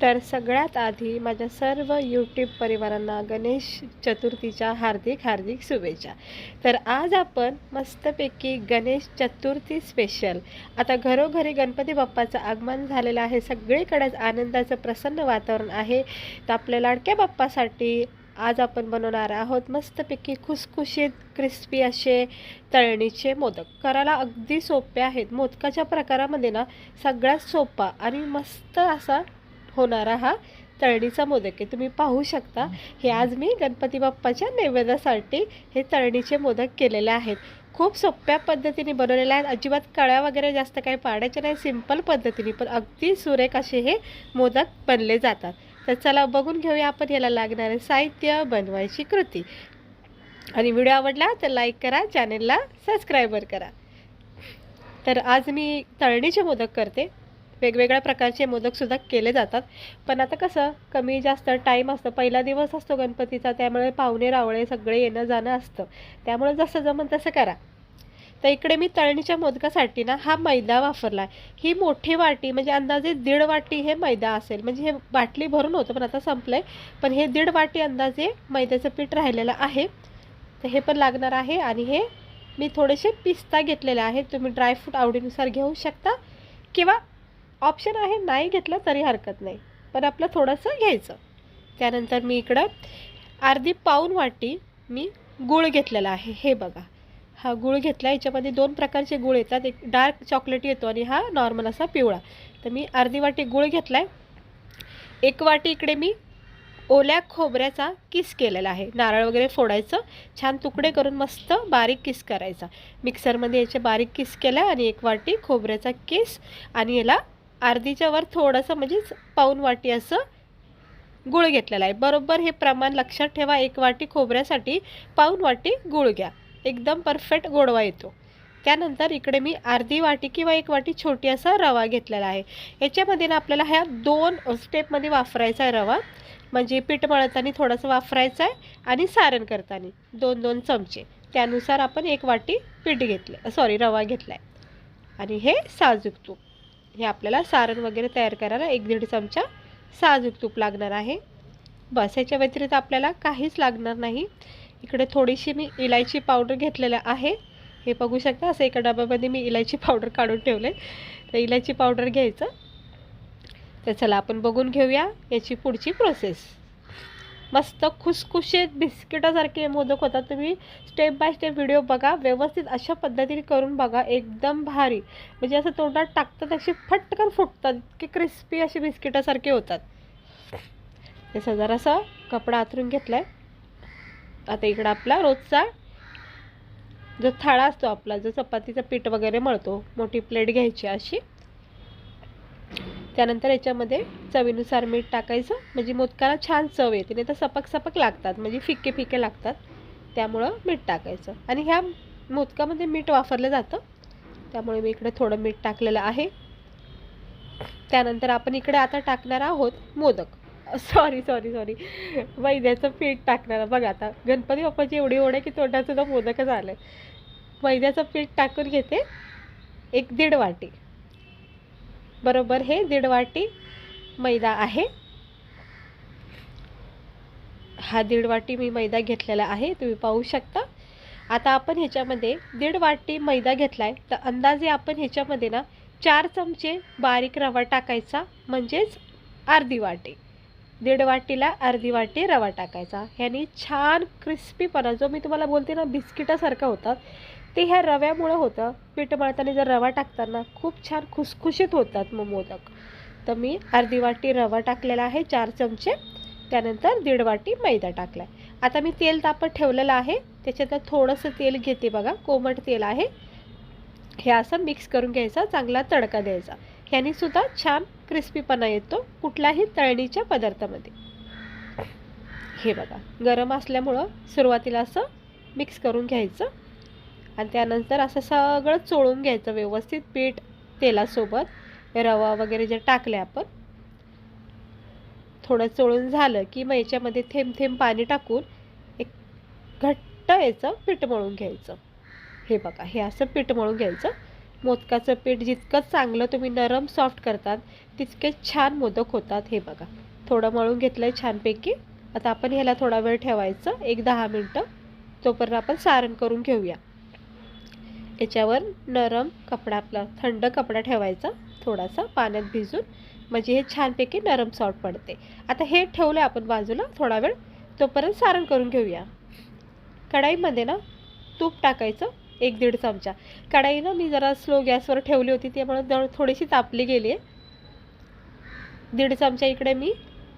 तर सगळ्यात आधी माझ्या सर्व यूट्यूब परिवारांना गणेश चतुर्थीच्या हार्दिक हार्दिक शुभेच्छा। तर आज आपण मस्तपैकी गणेश चतुर्थी स्पेशल, आता घरोघरी गणपती बाप्पाचं आगमन झालेलं आहे, सगळीकडेच आनंदाचं प्रसन्न वातावरण आहे। तर आपल्या लाडक्या बाप्पासाठी आज आपण बनवणार आहोत मस्तपैकी खुसखुशीत क्रिस्पी असे तळणीचे मोदक। करायला अगदी सोपे आहेत। मोदकाच्या प्रकारामध्ये ना सगळ्यात सोपा आणि मस्त असा होणारा हा तळणीचा मोदक आहे। तुम्ही पाहू शकता, हे आज मी गणपती बाप्पाच्या नैवेद्यासाठी हे तळणीचे मोदक केलेले आहेत। खूप सोप्या पद्धतीने बनवलेले आहेत, अजिबात कळ्या वगैरे जास्त काही पाडायचे नाही, सिंपल पद्धतीने पण अगदी सुरेख असे हे मोदक बनले जातात। तर चला बघून घेऊया आपण याला लागणारे साहित्य, बनवायची कृती। आणि व्हिडिओ आवडला तर लाईक करा, चॅनेलला सबस्क्राईबर करा। तर आज मी तळणीचे मोदक करते। वेगवेगळ्या प्रकारचे मोदकसुद्धा केले जातात, पण आता कसं कमी जास्त टाईम असतं, पहिला दिवस असतो गणपतीचा, त्यामुळे पाहुणे रावळे सगळे येणं जाणं असतं, त्यामुळे जसं जमन तसं करा। तर इकडे मी तळणीच्या मोदकासाठी ना हा मैदा वापरला आहे। ही मोठी वाटी म्हणजे अंदाजे 1.5 वाटी हे मैदा असेल, म्हणजे हे बाटली भरून होतं पण आता संपलं आहे, पण हे 1.5 वाटी अंदाजे मैद्याचं पीठ राहिलेलं आहे। तर हे पण लागणार आहे। आणि हे मी थोडेसे पिस्ता घेतलेले आहेत, तुम्ही ड्रायफ्रूट आवडीनुसार घेऊ शकता किंवा ऑप्शन आहे नाही घेतलं तरी हरकत नाही, पण आपलं थोडंसं घ्यायचं। त्यानंतर मी इकडं अर्धी पाऊण वाटी मी गूळ घेतलेला आहे। हे बघा, हा गूळ घेतला, याच्यामध्ये 2 प्रकारचे गूळ येतात, एक डार्क चॉकलेट येतो आणि हा नॉर्मल असा पिवळा। तर मी अर्धी वाटी गूळ घेतला आहे। 1 वाटी इकडे मी ओल्या खोबऱ्याचा किस केलेला आहे, नारळ वगैरे फोडायचं, छान तुकडे करून मस्त बारीक किस करायचा, मिक्सरमध्ये याचे बारीक किस केला। आणि 1 वाटी खोबऱ्याचा किस, आणि याला अर्धीच्या वर थोडंसं म्हणजे पाऊण वाटी असं गूळ घेतलेला आहे। बरोबर हे प्रमाण लक्षात ठेवा, 1 वाटी खोबऱ्यासाठी पाऊण वाटी गूळ घ्या, एकदम परफेक्ट गोडवा येतो। त्यानंतर इकडे मी अर्धी वाटी किंवा 1 वाटी छोटी असा रवा घेतलेला आहे। याच्यामध्ये ना आपल्याला ह्या 2 स्टेपमध्ये वापरायचा आहे रवा, म्हणजे पीठ मळताना थोडंसं वापरायचं आहे आणि सारण करताना 2-2 चमचे, त्यानुसार आपण 1 वाटी पीठ घेतलं, रवा घेतला आहे। आणि हे साजूक तूप, हे आपल्याला सारण वगैरे तयार करायला 1-1.5 चमचा साजूक तूप लागणार आहे। बस, याच्या व्यतिरिक्त आपल्याला काहीच लागणार नाही। इकडे थोडीशी मी इलायची पावडर घेतलेलं आहे, हे बघू शकता, असं एका डब्यामध्ये मी इलायची पावडर काढून ठेवले। तर इलायची पावडर घ्यायचं। तर चला आपण बघून घेऊया याची पुढची प्रोसेस। मस्त खुसखुशीत बिस्किटासारखे मोदक होतात, तुम्ही स्टेप बाय स्टेप व्हिडिओ बघा, व्यवस्थित अशा पद्धतीने करून बघा, एकदम भारी, म्हणजे असं तोंडात टाकतात असे फटकन फुटतात, की क्रिस्पी असे बिस्किटासारखे होतात। तसं जरासा कपडा आथरून घेतला आहे। आता इकडं आपला रोजचा जो थाळा असतो आपला, जो चपातीचं पीठ वगैरे मळतो, मोठी प्लेट घ्यायची अशी। त्यानंतर याच्यामध्ये चवीनुसार मीठ टाकायचं, म्हणजे मोदकाला छान चव येते, नाही तर सपक सपक लागतात, म्हणजे फिके फिके लागतात, त्यामुळं मीठ टाकायचं। आणि ह्या मोदकामध्ये मीठ वापरलं जातं, त्यामुळे मी इकडे थोडं मीठ टाकलेलं आहे। त्यानंतर आपण इकडे आता टाकणार आहोत मोदक, सॉरी मैद्याचं पीठ टाकणार। बघा, आता गणपती बाप्पाची एवढी ओढ आहे की तोंडात सुद्धा मोदकच आलं आहे। मैद्याचं पीठ टाकून घेते, 1-1.5 वाटी, बरोबर हे 1.5 वाटी मैदा आहे। हा 1.5 वाटी मी मैदा घेतलेला आहे, तुम्ही पाहू शकता। आता आपण ह्याच्यामध्ये 1.5 वाटी मैदा घेतला आहे, तर अंदाजे आपण ह्याच्यामध्ये ना 4 चमचे बारीक रवा टाकायचा, म्हणजेच अर्धी वाटी, 1.5 वाटीला अर्धी वाटी रवा टाकायचा। ह्यानी छान क्रिस्पीपणा, जो मी तुम्हाला बोलते ना बिस्किटासारखं होतं, ते ह्या रव्यामुळं होतं। पीठ मळताना जर रवा टाकताना खूप छान खुसखुशीत होतात मग मोदक। तर मी अर्धी वाटी रवा टाकलेला आहे, 4 चमचे, त्यानंतर 1.5 वाटी मैदा टाकला आहे। आता मी तेल तापत ठेवलेलं आहे, त्याच्यात थोडंसं तेल घेते, बघा कोमट तेल आहे, हे असं मिक्स करून घ्यायचा, चांगला तडका द्यायचा, ह्यानी सुद्धा छान क्रिस्पीपणा येतो कुठल्याही तळणीच्या पदार्थामध्ये। हे बघा, गरम असल्यामुळं सुरुवातीला असं मिक्स करून घ्यायचं, आणि त्यानंतर असं सगळं चोळून घ्यायचं व्यवस्थित पीठ तेलासोबत, रवा वगैरे जे टाकले आपण, थोडं चोळून झालं की मग याच्यामध्ये थेंब थेंब पाणी टाकून एक घट्ट याचं पीठ मळून घ्यायचं। हे बघा, हे असं पीठ मळून घ्यायचं, मोदकाचं पीठ जितकं चांगलं तुम्ही नरम सॉफ्ट करतात तितके छान मोदक होतात. हे बघा, थोडं मळून घेतलं आहे छानपैकी. आता आपण ह्याला थोडा वेळ ठेवायचं, 1-10 मिनटं. तोपर्यंत आपण सारण करून घेऊया. याच्यावर नरम कपडा, आपला थंड कपडा ठेवायचा थोडासा पाण्यात भिजून, म्हणजे हे छानपैकी नरम सॉफ्ट पडते. आता हे ठेवलं आपण बाजूला थोडा वेळ. तोपर्यंत सारण करून घेऊया. कढाईमध्ये ना तूप टाकायचं 1-1.5 चमचा. कढाई ना मी जरा स्लो गॅसवर ठेवली होती, त्यामुळे थोडीशी तापली गेली आहे. 1.5 चमचा इकडे मी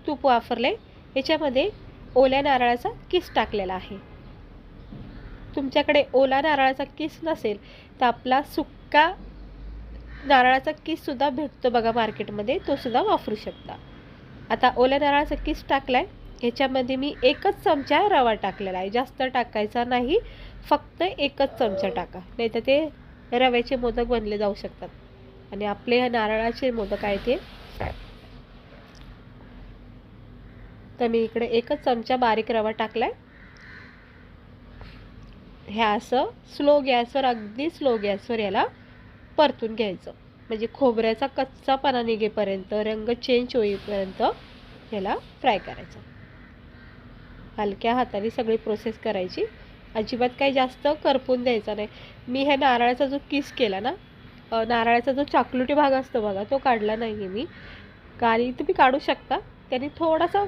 तूप वापरले. याच्यामध्ये ओल्या नारळाचा किस टाकलेला आहे. तुमच्याकडे ओला नारळाचा किस नसेल तर आपला सुक्का नारळाचा किससुद्धा भेटतो बघा मार्केटमध्ये, तो सुद्धा वापरू शकता. आता ओल्या नारळाचा किस टाकला आहे. ह्याच्यामध्ये मी 1 चमचा रवा टाकलेला आहे. जास्त टाकायचा नाही, फक्त 1 चमचा टाका, नाही तर ते रव्याचे मोदक बनले जाऊ शकतात. आणि आपले नारळाचे मोदक आहे ते. तर मी इकडे 1 चमचा बारीक रवा टाकला आहे. ह्या असं स्लो गॅसवर, अगदी स्लो गॅसवर याला परतून घ्यायचं, म्हणजे खोबऱ्याचा कच्चापणा निघेपर्यंत, रंग चेंज होईपर्यंत याला फ्राय करायचं. हलक्या हाताने सगळी प्रोसेस करायची, अजिबात काही जास्त करपून द्यायचा नाही. मी हे नारळाचा जो किस केला ना, नारळाचा जो चॉकलेटी भाग असतो बघा, तो काढला नाही आहे मी. कारण तुम्ही काढू शकता, त्याने थोडासा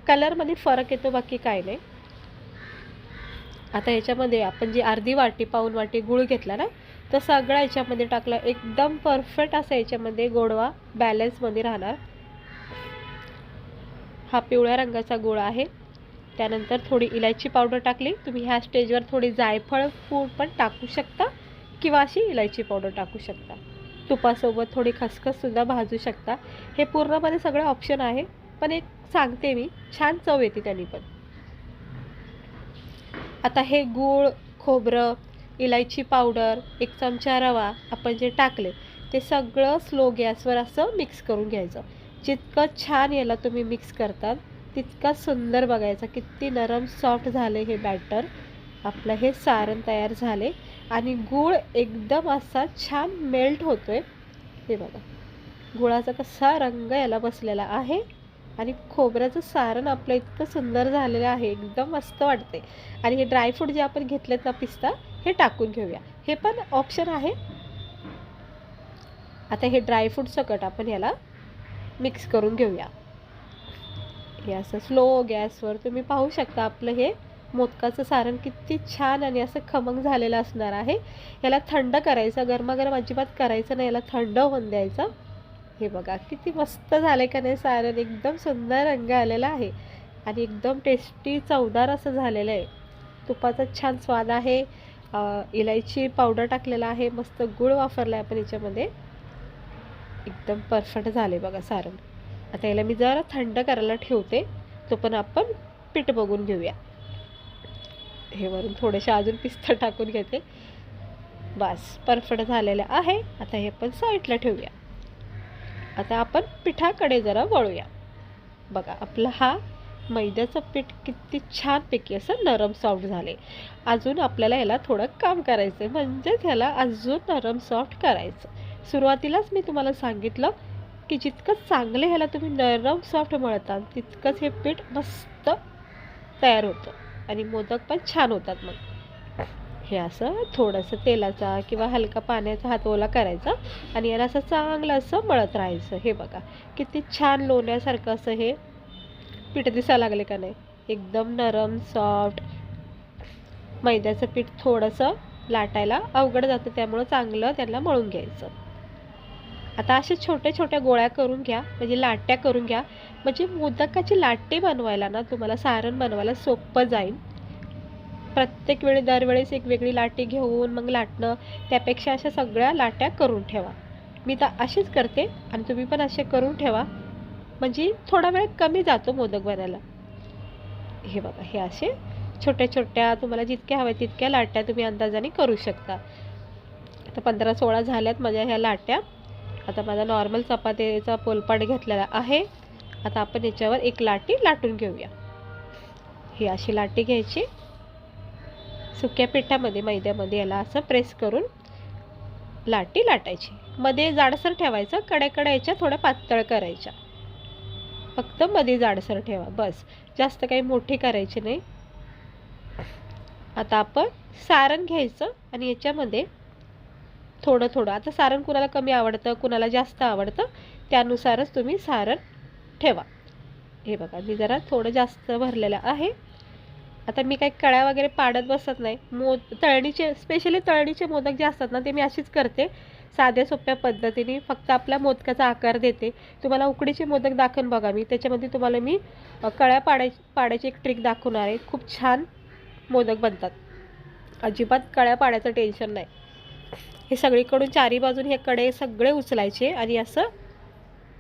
कलरमध्ये फरक येतो, बाकी काय नाही. आता ह्याच्यामध्ये आपण जी अर्धी वाटी, पाऊण वाटी गूळ घेतला ना, तर सगळा याच्यामध्ये टाकला. एकदम परफेक्ट असं याच्यामध्ये गोडवा बॅलन्समध्ये राहणार. हा पिवळ्या रंगाचा गूळ आहे. त्यानंतर थोडी इलायची पावडर टाकली. तुम्ही ह्या स्टेजवर थोडी जायफळ पूड पण टाकू शकता, किंवा अशी इलायची पावडर टाकू शकता. तुपासोबत थोडी खसखससुद्धा भाजू शकता. हे पूर्णपणे सगळं ऑप्शन आहे, पण एक सांगते मी, छान चव येते त्यांनी पण. आता हे गूळ, खोबरं, इलायची पावडर, 1 चमचा रवा आपण जे टाकले ते सगळं स्लो गॅसवर असं मिक्स करून घ्यायचं. जितकं छान याला तुम्ही मिक्स करतात तितका सुंदर बघायचा. किती नरम सॉफ्ट झाले हे बॅटर. आपलं हे सारण तयार झाले आणि गूळ एकदम असा छान मेल्ट होतोय. हे बघा, गुळाचा कसा रंग याला बसलेला आहे आणि खोबऱ्याचं सारण आपलं इतकं सुंदर झालेलं आहे, एकदम मस्त वाटते. आणि हे ड्रायफ्रूट जे आपण घेतलेत ना, पिस्ता, हे टाकून घेऊया. हे पण ऑप्शन आहे. आता हे ड्रायफ्रूट सकट आपण याला मिक्स करून घेऊया. हे असं स्लो गॅसवर तुम्ही पाहू शकता. आपलं हे मोदकाचं सारण किती छान आणि असं खमंग झालेलं असणार आहे. याला थंड करायचं, गरमागरम अजिबात करायचं नाही, याला थंड होऊन द्यायचं. हे बघा किती मस्त झालं का नाही सारण. एकदम सुंदर रंग आलेला आहे आणि एकदम टेस्टी चवदार असं झालेलं आहे. तुपाचा छान स्वाद आहे. इलायची पावडर टाकलेला आहे, मस्त गूळ वापरला आहे आपण याच्यामध्ये. एकदम परफेक्ट झाले बघा सारण. आता याला मी जरा थंड करायला ठेवते, तो पण आपण पीठ बघून घेऊया. हे वरून थोडेसे अजून पिस्ता टाकून घेते. बस परफेक्ट झालेलं आहे. आता हे आपण साईडला ठेवूया. आता आपण पिठाकडे जरा वळूया. बघा, आपला हा मैद्याचं पीठ किती छानपैकी असं नरम सॉफ्ट झाले. अजून आपल्याला याला थोडं काम करायचं आहे, म्हणजेच ह्याला अजून नरम सॉफ्ट करायचं. सुरुवातीलाच मी तुम्हाला सांगितलं की जितकं चांगलं ह्याला तुम्ही नरम सॉफ्ट मळता तितकंच हे पीठ मस्त तयार होतं आणि मोदक पण छान होतात. मग हे असं थोडंसं तेलाचा किंवा हलका पाण्याचा हात ओला करायचा आणि याला असं चांगलं असं मळत राहायचं. हे बघा किती छान लोण्यासारखं असं हे पीठ दिसायला लागले का नाही. एकदम नरम सॉफ्ट. मैद्याचं पीठ थोडंसं लाटायला अवघड जातं, त्यामुळं चांगलं त्याला मळून घ्यायचं. आता अशा छोट्या छोट्या गोळ्या करून घ्या, म्हणजे लाट्या करून घ्या, म्हणजे मोदकाची लाटे बनवायला ना तुम्हाला सारण बनवायला सोपं जाईल. प्रत्येक वेळी दरवेळेस एक वेगळी लाटी घेऊन मग लाटणं, त्यापेक्षा अशा सगळ्या लाट्या करून ठेवा. मी तर अशीच करते आणि तुम्ही पण असे करून ठेवा, म्हणजे थोडा वेळ कमी जातो मोदक बनायला. हे बघा, हे असे छोट्या छोट्या तुम्हाला जितक्या हव्या तितक्या लाट्या तुम्ही अंदाजाने करू शकता. आता 15-16 झाल्यात माझ्या ह्या लाट्या. आता माझा नॉर्मल चपातीचा पोलपाट घेतलेला आहे. आता आपण याच्यावर एक लाटी लाटून घेऊया. ही अशी लाटी घ्यायची. सुक्या पिठामध्ये, मैद्यामध्ये याला असं प्रेस करून लाटी लाटायची, मध्ये जाडसर ठेवायचं, कड्या याच्या थोड्या पातळ करायच्या, फक्त मध्ये जाडसर ठेवा बस, जास्त काही मोठी करायची नाही. आता आपण सारण घ्यायचं आणि याच्यामध्ये थोडं थोडं, आता सारण कुणाला कमी आवडतं कुणाला जास्त आवडतं त्यानुसारच तुम्ही सारण ठेवा. हे बघा मी जरा थोडं जास्त भरलेलं आहे. आता मी काही कळ्या वगैरे पाडत बसत नाही. तळणीचे स्पेशली तळणीचे मोदक जे असतात ना ते मी अशीच करते, साध्या सोप्या पद्धतीने, फक्त आपल्या मोदकाचा आकार देते. तुम्हाला उकडीचे मोदक दाखवून बघा मी, त्याच्यामध्ये तुम्हाला मी कळ्या पाडायची एक ट्रिक दाखवणार आहे. खूप छान मोदक बनतात, अजिबात कळ्या पाडायचं टेन्शन नाही. हे सगळीकडून चारी बाजून हे कडे सगळे उचलायचे आणि असं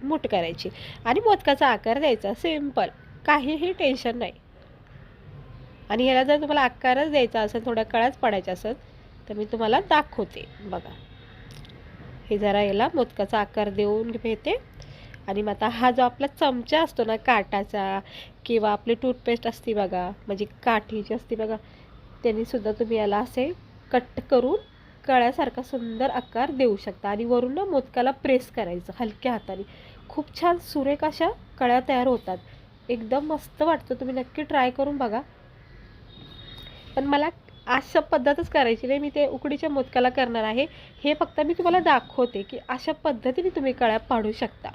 मूठ करायची आणि मोदकाचा आकार द्यायचा, सिंपल, काहीही टेन्शन नाही. आणि ह्याला जर तुम्हाला आकारच द्यायचा असेल, थोड्या कळ्याच पडायच्या असेल, तर मी तुम्हाला दाखवते बघा. हे जरा याला मोदकाचा आकार देऊन घेते. आणि मग आता हा जो आपला चमचा असतो ना काटाचा, किंवा आपली टूथपेस्ट असते बघा, म्हणजे काठीची असते बघा, त्यांनी सुद्धा तुम्ही याला असे कट करून कळ्यासारखा सुंदर आकार देऊ शकता. आणि वरून ना मोदकाला प्रेस करायचं हलक्या हाताने, खूप छान सुरेख अशा कळ्या तयार होतात, एकदम मस्त वाटतं. तुम्ही नक्की ट्राय करून बघा. पण मला अशा पद्धतच करायची नाही, मी ते उकडीच्या मोदकाला करणार आहे. हे फक्त मी तुम्हाला दाखवते की अशा पद्धतीने तुम्ही कळ्या पाडू शकता.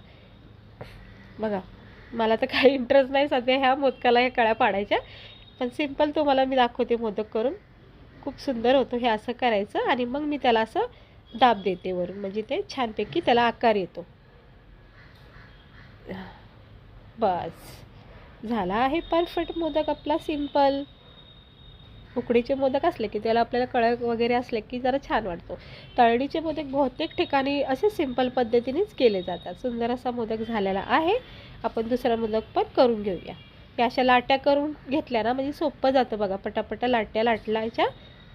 बघा मला तर काही इंटरेस्ट नाही सध्या ह्या मोदकाला ह्या कळ्या पाडायच्या, पण सिंपल तुम्हाला मी दाखवते मोदक करून. खूप सुंदर होतं हे असं करायचं. आणि मग मी त्याला असं दाब देते वरून, म्हणजे ते छानपैकी त्याला आकार येतो. बस झाला आहे परफेक्ट मोदक आपला सिंपल. उकडीचे मोदक असले की त्याला आपल्याला कळ्या वगैरे असले की जरा छान वाटतो. तळणीचे मोदक बहुतेक ठिकाणी असे सिंपल पद्धतीनेच केले जातात. सुंदर असा मोदक झालेला आहे. आपण दुसरा मोदक पण करून घेऊया. या अशा लाट्या करून घेतल्या ना म्हणजे सोपं जातं बघा, पटापटा लाट्या लाटलायच्या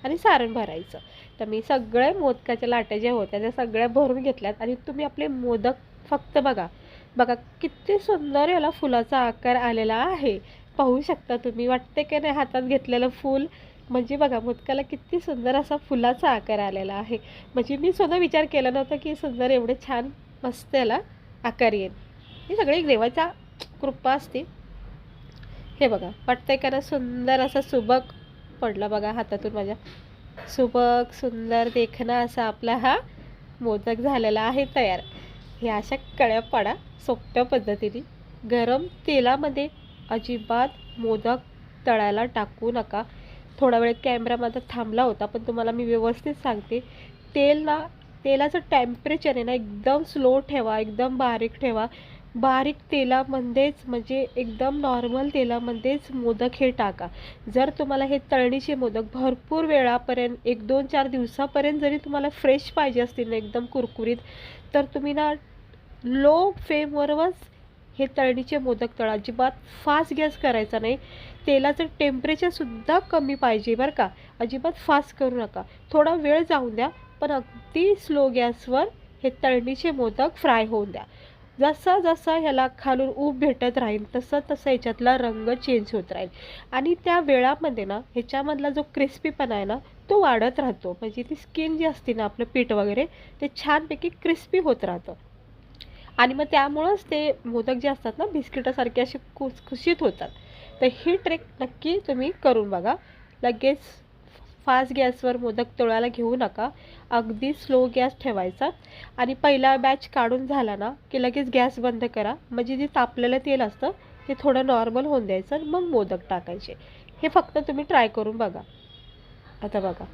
आणि सारण भरायचं. तर मी सगळे मोदकाच्या लाट्या ज्या होत्या त्या सगळ्या भरून घेतल्यात. आणि तुम्ही आपले मोदक फक्त बघा बघा किती सुंदर याला फुलाचा आकार आलेला आहे, पाहू शकता तुम्ही. वाटते की नाही हातात घेतलेलं फूल, म्हणजे बघा मोदकाला किती सुंदर असा फुलाचा आकार आलेला आहे. म्हणजे मी सुद्धा विचार केला नव्हता की सुंदर एवढे छान मस्त याला आकार येईल. ही सगळी देवाच्या कृपा असते. हे बघा वाटतंय का ना सुंदर असा सुबक पडला बघा हातातून माझ्या, सुबक सुंदर देखणा असा आपला हा मोदक झालेला आहे तयार. हे अशा कळ्या पाडा सोप्या पद्धतीने. गरम तेलामध्ये अजिबात मोदक तळायला टाकू नका. थोडा वेळ कॅमेरा माझा थांबला होता, पण तुम्हाला मी व्यवस्थित सांगते. तेलाचं टेम्परेचर आहे ना एकदम स्लो ठेवा, एकदम बारीक ठेवा. बारीक तेलामध्येच म्हणजे एकदम नॉर्मल तेलामध्येच मोदक हे टाका. जर तुम्हाला हे तळणीचे मोदक भरपूर वेळापर्यंत 1-2-4 दिवसापर्यंत जरी तुम्हाला फ्रेश पाहिजे असतील ना एकदम कुरकुरीत, तर तुम्ही ना लो फ्लेमवरच हे तळणीचे मोदक तळा. अजिबात फास्ट गॅस करायचा नाही. तेलाचं टेम्परेचरसुद्धा कमी पाहिजे बरं का, अजिबात फास्ट करू नका. थोडा वेळ जाऊन द्या, पण अगदी स्लो गॅसवर हे तळणीचे मोदक फ्राय होऊन द्या. जसा जसा ह्याला खालून ऊब भेटत राहील तसं तसं ह्याच्यातला रंग चेंज होत राहील. आणि त्या वेळामध्ये ना ह्याच्यामधला जो क्रिस्पीपणा आहे ना तो वाढत राहतो. म्हणजे ती स्किन जी असते ना आपलं पीठ वगैरे ते छानपैकी क्रिस्पी होत राहतं. आणि मग त्यामुळंच ते मोदक जे असतात ना बिस्किटासारखे असे खुसखुशीत होतात. तर ही ट्रिक नक्की तुम्ही करून बघा. लगेच फास्ट गॅसवर मोदक तळायला घेऊ नका, अगदी स्लो गॅस ठेवायचा. आणि पहिला बॅच काढून झाला ना की लगेच गॅस बंद करा, म्हणजे जे तापलेलं तेल असतं ते थोडं नॉर्मल होऊन द्यायचं, मग मोदक टाकायचे. हे फक्त तुम्ही ट्राय करून बघा. आता बघा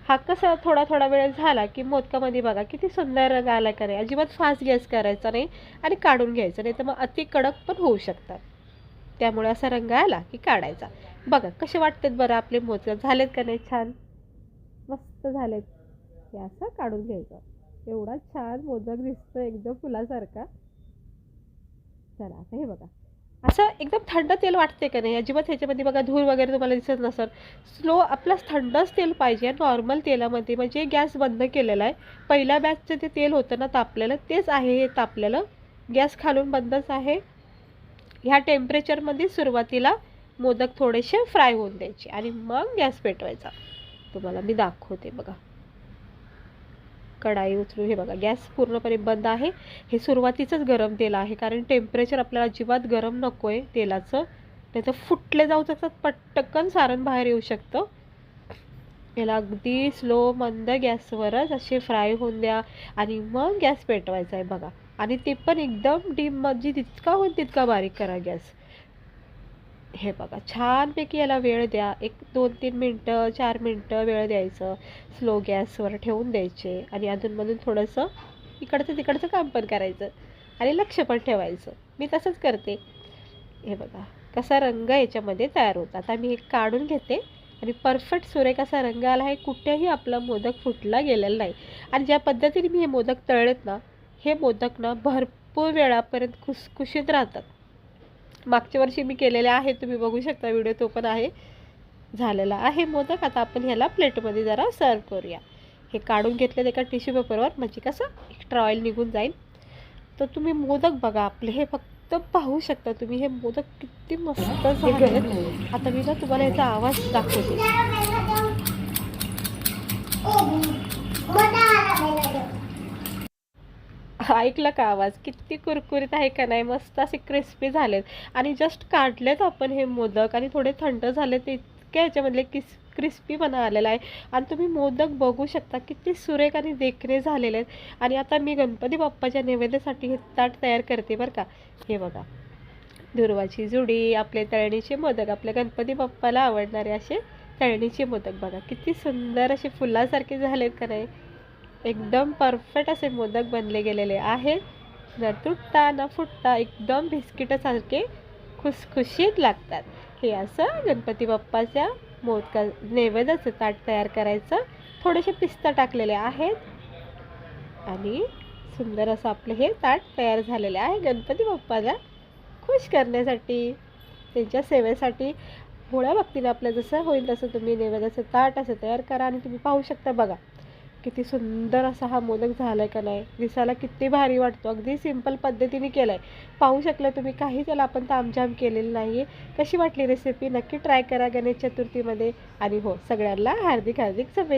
हा कसा थोडा थोडा वेळ झाला की मोदकामध्ये बघा किती सुंदर रंग आला का नाही. अजिबात फास्ट गॅस करायचा नाही आणि काढून घ्यायचं नाही, तर मग अति कडक पण होऊ शकतात. त्यामुळे असा रंग आला की काढायचा. बघा कसे वाटतात बरं आपले मोदक, झालेत का नाही छान, मस्त झालेत. हे असं काढून घ्यायचं. एवढा छान मोदक दिसतो एकदम फुलासारखा. चला आता हे बघा असं एकदम थंड तेल वाटते का नाही, अजिबात ह्याच्यामध्ये बघा धूर वगैरे तुम्हाला दिसत नसेल. स्लो आपलं थंडच तेल पाहिजे नॉर्मल तेलामध्ये. म्हणजे गॅस बंद केलेला आहे. पहिल्या बॅचचं ते तेल होतं ना तापलेलं तेच आहे हे तापलेलं. गॅस खालून बंदच आहे. ह्या टेम्परेचरमध्ये सुरुवातीला मोदक थोडेसे फ्राय होऊन द्यायचे आणि मग गॅस पेटवायचा. तुम्हाला मी दाखवते बघा कढाई उचलून हे बघा गॅस पूर्णपणे बंद आहे. हे सुरुवातीचंच गरम तेल आहे, कारण टेम्परेचर आपल्याला अजिबात गरम नको आहे तेलाचं, नाही तर फुटले जाऊ शकतात, पटकन सारण बाहेर येऊ शकतं. याला अगदी स्लो मंद गॅसवरच असे फ्राय होऊन द्या आणि मग गॅस पेटवायचा आहे बघा. आणि ते पण एकदम डीम, म्हणजे जितका होईल तितका बारीक करा गॅस. हे बघा छानपैकी याला वेळ द्या, एक 2-3 मिनटं 4 मिनटं वेळ द्यायचं. स्लो गॅसवर ठेवून द्यायचे आणि अधूनमधून थोडंसं इकडचं तिकडचं काम पण करायचं आणि लक्ष पण ठेवायचं. मी तसंच करते. हे बघा कसा रंग याच्यामध्ये तयार होता. आता मी हे काढून घेते आणि परफेक्ट सुरेख असा रंग आला आहे. कुठेही आपला मोदक फुटला गेलेला नाही. आणि ज्या पद्धतीने मी हे मोदक तळलेत ना, हे मोदक ना भरपूर वेळापर्यंत खुसखुशीत राहतात. मागच्या वर्षी मी केलेले आहे, तुम्ही बघू शकता व्हिडिओ, तो पण आहे. झालेला आहे मोदक. आता आपण ह्याला प्लेटमध्ये जरा सर्व करूया. हे काढून घेतलेत एका टिश्यू पेपरवर, म्हणजे कसं एक्स्ट्रा ऑइल निघून जाईल. तर तुम्ही मोदक बघा आपले, हे फक्त पाहू शकता तुम्ही, हे मोदक किती मस्त झाले. आता मी ना तुम्हाला याचा आवाज दाखवते. ऐकलं का आवाज? किती कुरकुरीत आहे का नाही? मस्त असे क्रिस्पी झालेत. आणि जस्ट काढलेत आपण हे मोदक आणि थोडे थंड झाले, ते इतके ह्याच्यामधले क्रिस्पीपणा आलेला आहे. आणि तुम्ही मोदक बघू शकता किती सुरेख आणि देखणे झालेले आहेत. आणि आता मी गणपती बाप्पाच्या नैवेद्यासाठी हे ताट तयार करते बरं का. हे बघा दुर्वाची जुडी, आपले तळणीचे मोदक, आपल्या गणपती बाप्पाला आवडणारे असे तळणीचे मोदक बघा किती सुंदर असे फुलासारखे झालेत का नाही? एकदम परफेक्ट असे मोदक बनले गेलेले आहेत. न तुटता न फुटता एकदम बिस्किटासारखे खुसखुशीत लागतात. हे असं गणपती बाप्पाच्या मोदका नैवेद्याचं ताट तयार करायचं. थोडेसे पिस्ता टाकलेले आहेत आणि सुंदर असं आपलं हे ताट तयार झालेले आहे गणपती बाप्पाला खुश करण्यासाठी, त्यांच्या सेवेसाठी. भोळ्या भक्तीने आपलं जसं होईल तसं तुम्ही नैवेद्याचं ताट असं तयार करा. आणि तुम्ही पाहू शकता बघा किती सुंदर असा हा मोदक झालाय का नाही? दिसायला किती भारी वाटतो. अगदी सिंपल पद्धतीने केलाय, पाहू शकला तुम्ही. काही त्याला आपण तामझाम केलेलं नाही. कशी वाटली रेसिपी? नक्की ट्राय करा गणेश चतुर्थीमध्ये. आणि हो, सगळ्यांना हार्दिक हार्दिक शुभेच्छा.